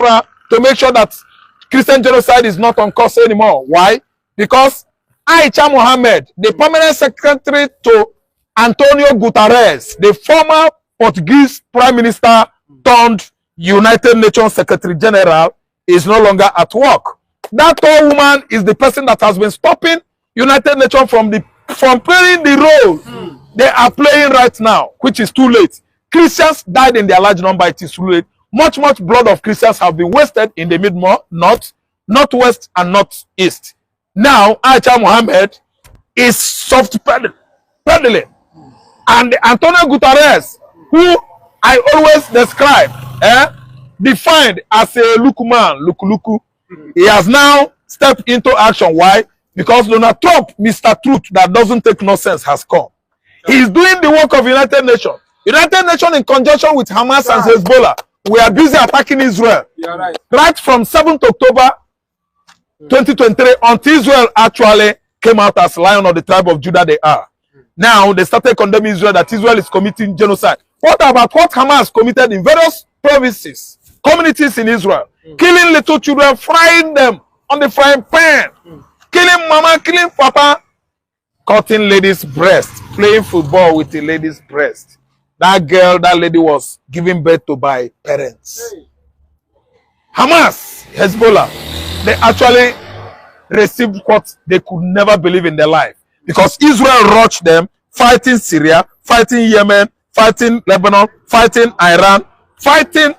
Biafra to make sure that Christian genocide is not on course anymore. Why? Because Aisha Mohammed, the permanent secretary to Antonio Guterres, the former Portuguese Prime Minister turned United Nations Secretary General, is no longer at work. That old woman is the person that has been stopping United Nations from playing the role they are playing right now, which is too late. Christians died in their large number. It is too late. Much blood of Christians have been wasted in the mid-north, northwest, and northeast. Now, Aisha Mohammed is soft peddling. And Antonio Guterres, who I always describe, defined as a luku, he has now stepped into action. Why? Because Donald Trump, Mr. Truth, that doesn't take nonsense, has come. He is doing the work of United Nations. United Nations, in conjunction with Hamas and Hezbollah, we are busy attacking Israel. Right from 7th October 2023 until Israel actually came out as lion of the tribe of Judah they are. Now they started condemning Israel, that Israel is committing genocide. What about what Hamas committed in various provinces, communities in Israel? Killing little children, frying them on the frying pan. Killing mama, killing papa. Cutting ladies' breast, playing football with a lady's breast. That girl, that lady was given birth to by parents. Hamas, Hezbollah, they actually received what they could never believe in their life. Because Israel rushed them, fighting Syria, fighting Yemen, fighting Lebanon, fighting Iran, fighting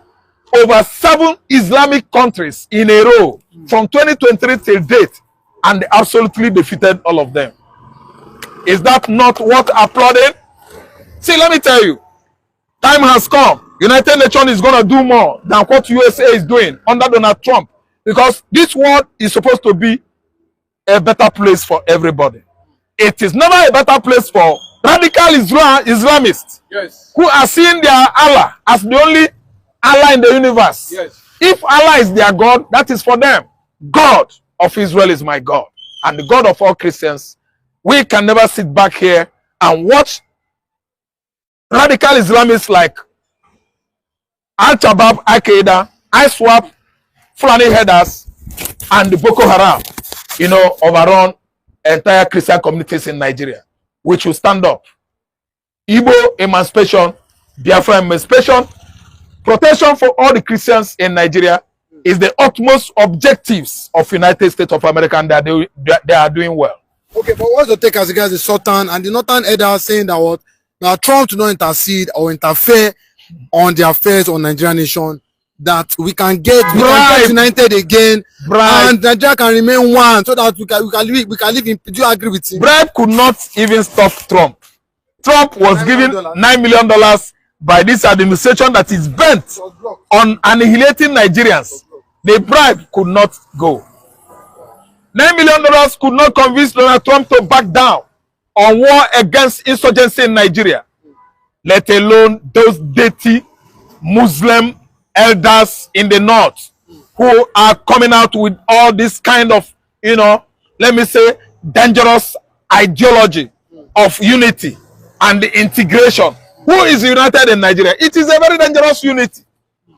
over 7 Islamic countries in a row from 2023 till date, and they absolutely defeated all of them. Is that not what applauding? See, let me tell you, time has come. United Nations is going to do more than what USA is doing under Donald Trump, because this world is supposed to be a better place for everybody. It is never a better place for radical Islamists who are seeing their Allah as the only Allah in the universe. If Allah is their God, that is for them. God of Israel is my God, and the God of all Christians. We can never sit back here and watch radical Islamists like Al-Shabaab, Al-Qaeda, ISWAP, Fulani headers, and the Boko Haram, overrun entire Christian communities in Nigeria. We should stand up. Igbo emancipation, Biafra emancipation, protection for all the Christians in Nigeria is the utmost objectives of United States of America, and they are doing well. Okay, but what's the take as regards the Sultan and the Northern elders saying that what now Trump to not intercede or interfere on the affairs of Nigerian nation, that we can get united again, and Nigeria can remain one, so that we can live in. Do you agree with him? Bribe could not even stop Trump. Trump was given $9 million by this administration that is bent on annihilating Nigerians. The bribe could not go. $9 million could not convince Donald Trump to back down on war against insurgency in Nigeria, let alone those dirty Muslim elders in the north who are coming out with all this kind of, let me say, dangerous ideology of unity and the integration. Who is united in Nigeria? It is a very dangerous unity.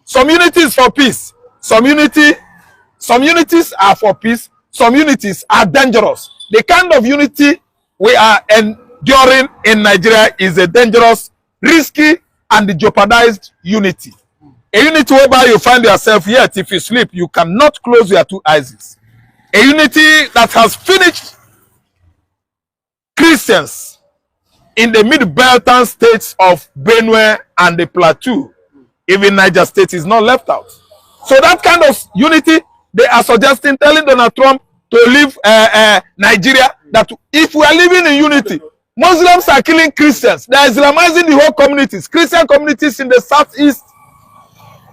Some unity is for peace. Some unities are for peace. Some unities are dangerous. The kind of unity we are enduring in Nigeria is a dangerous, risky, and jeopardized unity. A unity whereby you find yourself, yet if you sleep, you cannot close your 2 eyes. A unity that has finished Christians in the mid-Beltan states of Benue and the Plateau. Even Niger State is not left out. So that kind of unity, they are suggesting, telling Donald Trump to leave Nigeria, that if we are living in unity, Muslims are killing Christians. They are Islamizing the whole communities. Christian communities in the southeast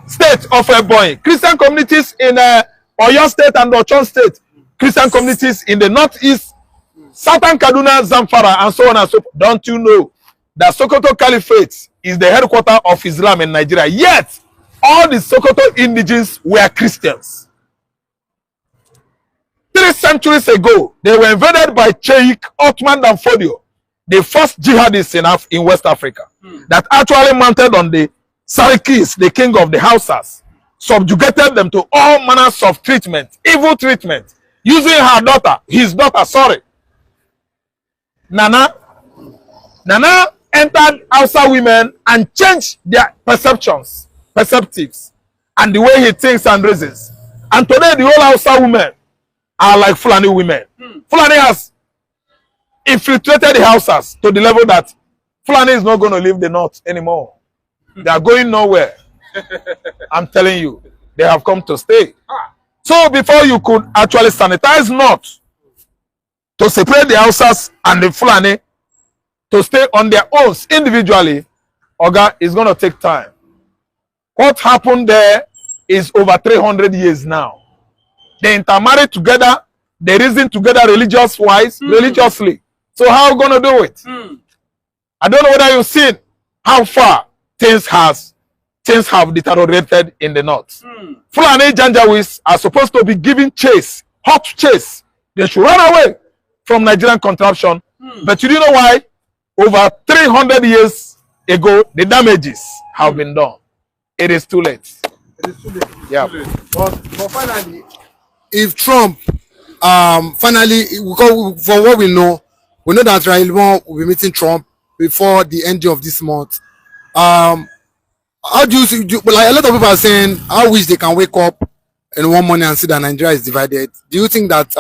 state of Ebonyi, Christian communities in Oyo State and Ochon State, Christian communities in the northeast, southern Kaduna, Zamfara, and so on and so forth. Don't you know that Sokoto Caliphate is the headquarters of Islam in Nigeria? Yet, all the Sokoto indigenes were Christians. 3 centuries ago, they were invaded by Sheikh Othman Dan Fodio, the first jihadist in West Africa, that actually mounted on the Sarikis, the king of the Hausas. subjugated them to all manners of treatment, evil treatment, using her daughter, his daughter, sorry. Nana entered Hausa women and changed their perceptives, and the way he thinks and reasons. And today, the whole Hausa women are like Fulani women. Fulani has infiltrated the houses to the level that Fulani is not going to leave the north anymore. They are going nowhere. I'm telling you, they have come to stay. So before you could actually sanitize north to separate the houses and the Fulani to stay on their own individually, Oga, is going to take time. What happened there is over 300 years now. They intermarried together, they reason together religiously. So how are we going to do it? I don't know whether you've seen how far things have deteriorated in the north. Fulani Janjaweeds are supposed to be given chase, hot chase. They should run away from Nigerian contraption. But you know why? Over 300 years ago, the damages have been done. It is too late. It is too late. Yeah. But finally, if Trump finally, for what we know that Raila will be meeting Trump before the end of this month. How do you see? Like a lot of people are saying, I wish they can wake up in one morning and see that Nigeria is divided. Do you think that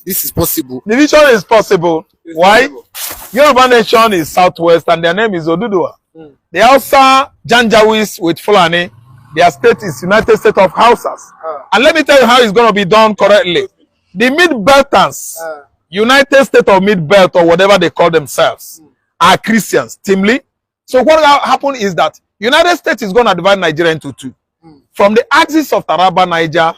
this is possible? Division is possible. Why? Yoruba nation is southwest and their name is Oduduwa. The Hausa Janjaweeds with Fulani, their state is United States of Hausas. And let me tell you how it's going to be done correctly. The Mid-Beltans, United States of Mid-Belt or whatever they call themselves, are Christians, Timly. So what will happen is that United States is going to divide Nigeria into two. From the axis of Taraba, Niger,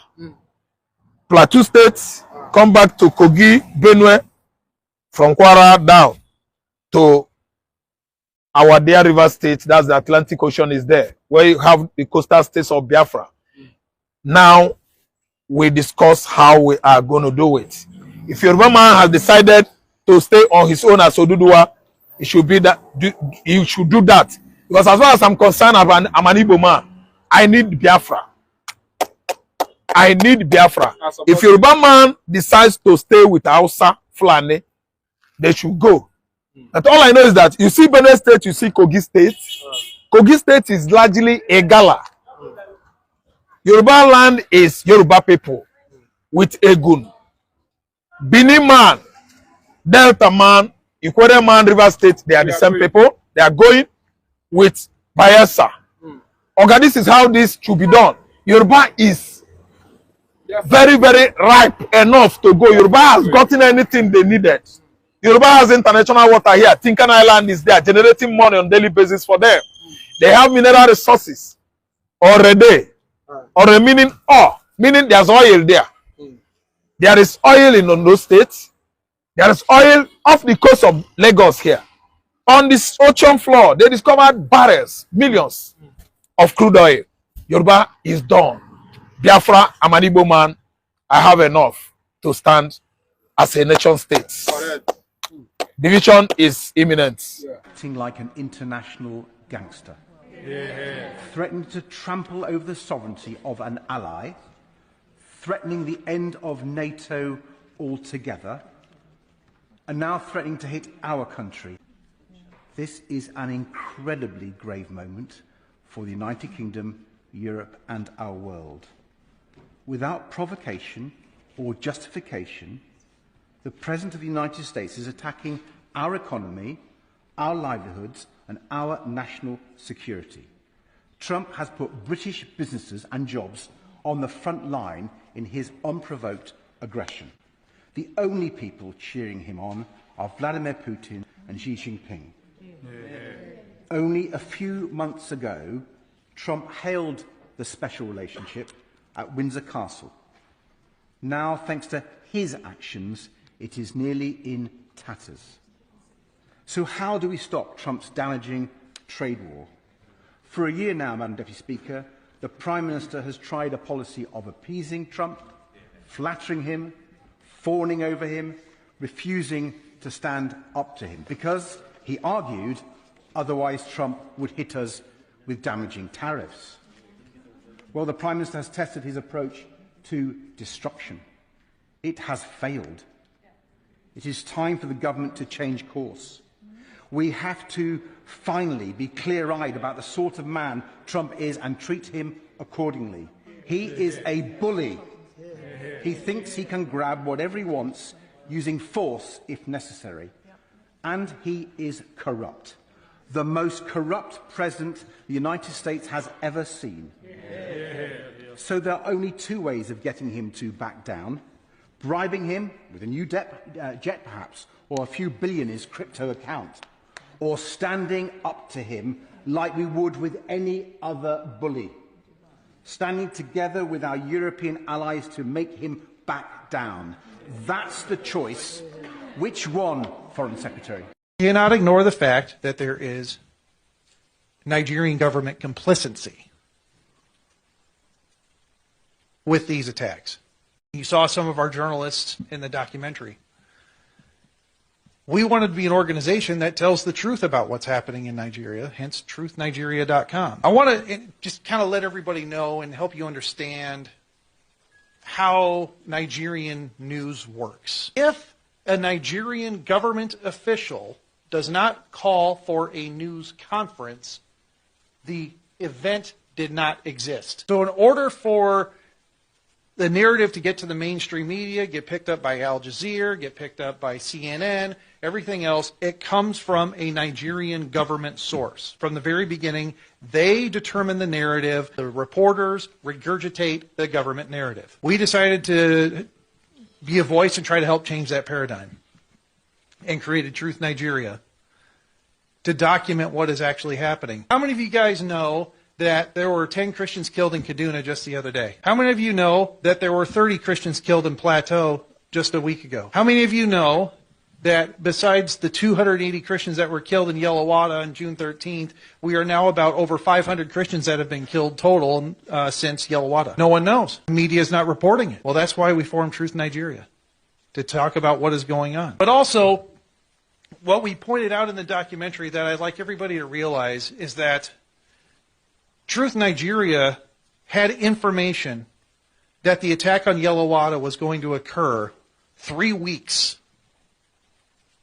Plateau State, come back to Kogi, Benue, from Kwara down to our dear river state, that's the Atlantic Ocean is there, where you have the coastal states of Biafra. Now, we discuss how we are going to do it. If Yoruba man has decided to stay on his own as Oduduwa, it should be that he should do that. Because as far as I'm concerned, I'm an Igbo man. I need Biafra. I need Biafra. If Yoruba man decides to stay with Hausa, Fulani, they should go. But all I know is that you see Benue State, you see Kogi State. Kogi State is largely a gala. Yoruba land is Yoruba people with Egun. Bini man, Delta man, Ikwere man, River State, they are the same people. They are going with Bayelsa. Okay, this is how this should be done. Yoruba is very, very ripe enough to go. Yoruba has gotten anything they needed. Yoruba has international water here. Tinkan Island is there, generating money on daily basis for them. They have mineral resources already. Or meaning there's oil there. There is oil in Ondo State. There is oil off the coast of Lagos here. On this ocean floor, they discovered barrels, millions of crude oil. Yoruba is done. Biafra, I'm an Igbo man. I have enough to stand as a nation state. Division is imminent. Acting like an international gangster. Threatening to trample over the sovereignty of an ally. Threatening the end of NATO altogether. And now threatening to hit our country. This is an incredibly grave moment for the United Kingdom, Europe and our world. Without provocation or justification, the President of the United States is attacking our economy, our livelihoods and our national security. Trump has put British businesses and jobs on the front line in his unprovoked aggression. The only people cheering him on are Vladimir Putin and Xi Jinping. Only a few months ago, Trump hailed the special relationship at Windsor Castle. Now, thanks to his actions, it is nearly in tatters. So how do we stop Trump's damaging trade war? For a year now, Madam Deputy Speaker, the Prime Minister has tried a policy of appeasing Trump, flattering him, fawning over him, refusing to stand up to him, because, he argued, otherwise Trump would hit us with damaging tariffs. Well, the Prime Minister has tested his approach to destruction. It has failed. It is time for the government to change course. We have to finally be clear-eyed about the sort of man Trump is and treat him accordingly. He is a bully. He thinks he can grab whatever he wants using force if necessary. And he is corrupt. The most corrupt president the United States has ever seen. So there are only two ways of getting him to back down: bribing him with a new jet perhaps, or a few billion in his crypto account, or standing up to him like we would with any other bully, standing together with our European allies to make him back down. That's the choice. Which one, Foreign Secretary? You cannot ignore the fact that there is Nigerian government complicity with these attacks. You saw some of our journalists in the documentary. We wanted to be an organization that tells the truth about what's happening in Nigeria, hence truthnigeria.com. I want to just kind of let everybody know and help you understand how Nigerian news works. If a Nigerian government official does not call for a news conference, the event did not exist. So in order for the narrative to get to the mainstream media, get picked up by Al Jazeera, get picked up by CNN, everything else, it comes from a Nigerian government source. From the very beginning, they determine the narrative. The reporters regurgitate the government narrative. We decided to be a voice and try to help change that paradigm, and created Truth Nigeria to document what is actually happening. How many of you guys know that there were 10 Christians killed in Kaduna just the other day? How many of you know that there were 30 Christians killed in Plateau just a week ago? How many of you know that besides the 280 Christians that were killed in Yellowwater on June 13th, we are now about over 500 Christians that have been killed total since Yellowwater? No one knows. The media is not reporting it. Well, that's why we formed Truth Nigeria, to talk about what is going on. But also, what we pointed out in the documentary that I'd like everybody to realize is that Truth Nigeria had information that the attack on Yellowwater was going to occur 3 weeks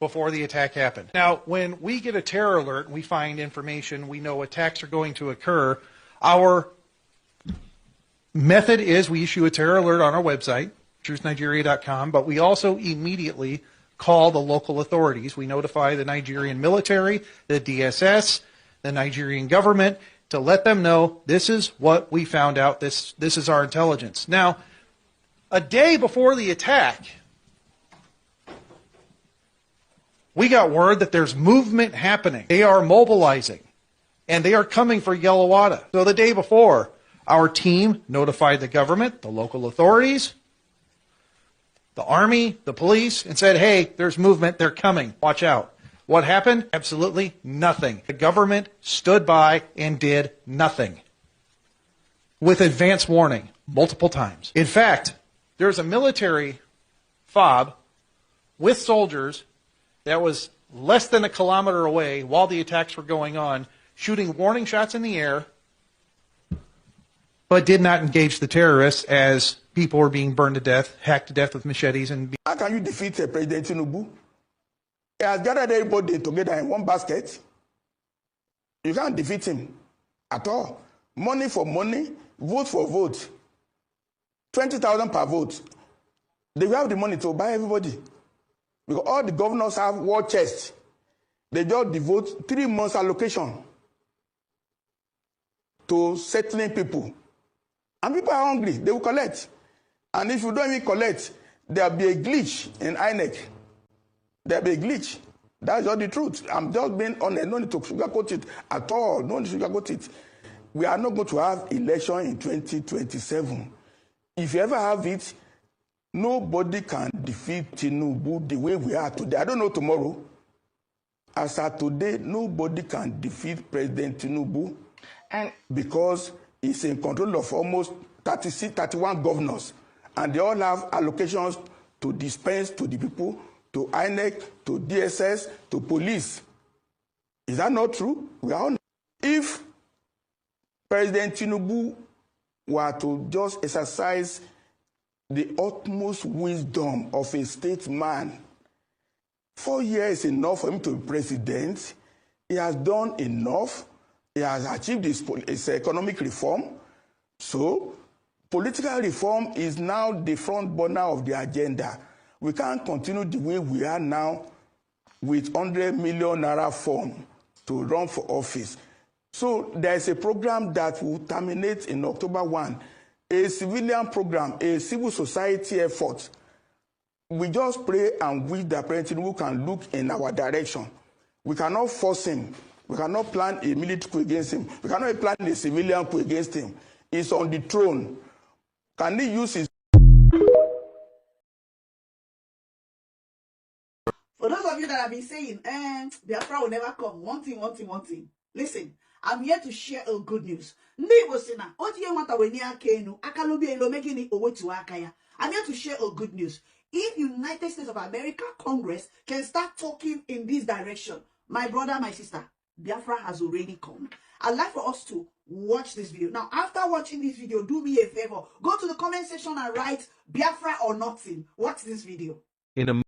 before the attack happened. Now, when we get a terror alert and we find information, we know attacks are going to occur, our method is we issue a terror alert on our website, truthnigeria.com, but we also immediately call the local authorities. We notify the Nigerian military, the DSS, the Nigerian government, to let them know this is what we found out, this is our intelligence. Now, a day before the attack, we got word that there's movement happening. They are mobilizing, and they are coming for Yellowwater. So the day before, our team notified the government, the local authorities, the army, the police, and said, hey, there's movement, they're coming, watch out. What happened? Absolutely nothing. The government stood by and did nothing with advance warning multiple times. In fact, there's a military fob with soldiers that was less than a kilometer away while the attacks were going on, shooting warning shots in the air, but did not engage the terrorists as people were being burned to death, hacked to death with machetes. And how can you defeat President Tinubu? He has gathered everybody together in one basket. You can't defeat him at all. Money for money, vote for vote. 20,000 per vote. They will have the money to buy everybody. Because all the governors have war chests. They just devote 3 months allocation to settling people. And people are hungry. They will collect. And if you don't even collect, there will be a glitch in INEC. There will be a glitch. That's all the truth. I'm just being honest. No need to sugarcoat it at all. No need to sugarcoat it. We are not going to have election in 2027. If you ever have it, nobody can defeat Tinubu the way we are today. I don't know tomorrow. As of today, nobody can defeat President Tinubu, and because he's in control of almost 31 governors, and they all have allocations to dispense to the people, to INEC, to DSS, to police. Is that not true? We are on. If President Tinubu were to just exercise the utmost wisdom of a statesman, 4 years is enough for him to be president. He has done enough. He has achieved his economic reform. So, political reform is now the front burner of the agenda. We can't continue the way we are now with 100 million naira form to run for office. So there is a program that will terminate in October 1, a civilian program, a civil society effort. We just pray and wish that President Tinubu can look in our direction. We cannot force him. We cannot plan a military coup against him. We cannot plan a civilian coup against him. He's on the throne. Can he use his... For those of you that have been saying, Biafra will never come, one thing. Listen, I'm here to share a good news. I'm here to share a good news. If United States of America Congress can start talking in this direction, my brother, my sister, Biafra has already come. I'd like for us to watch this video. Now, after watching this video, do me a favor. Go to the comment section and write Biafra or nothing. Watch this video. In a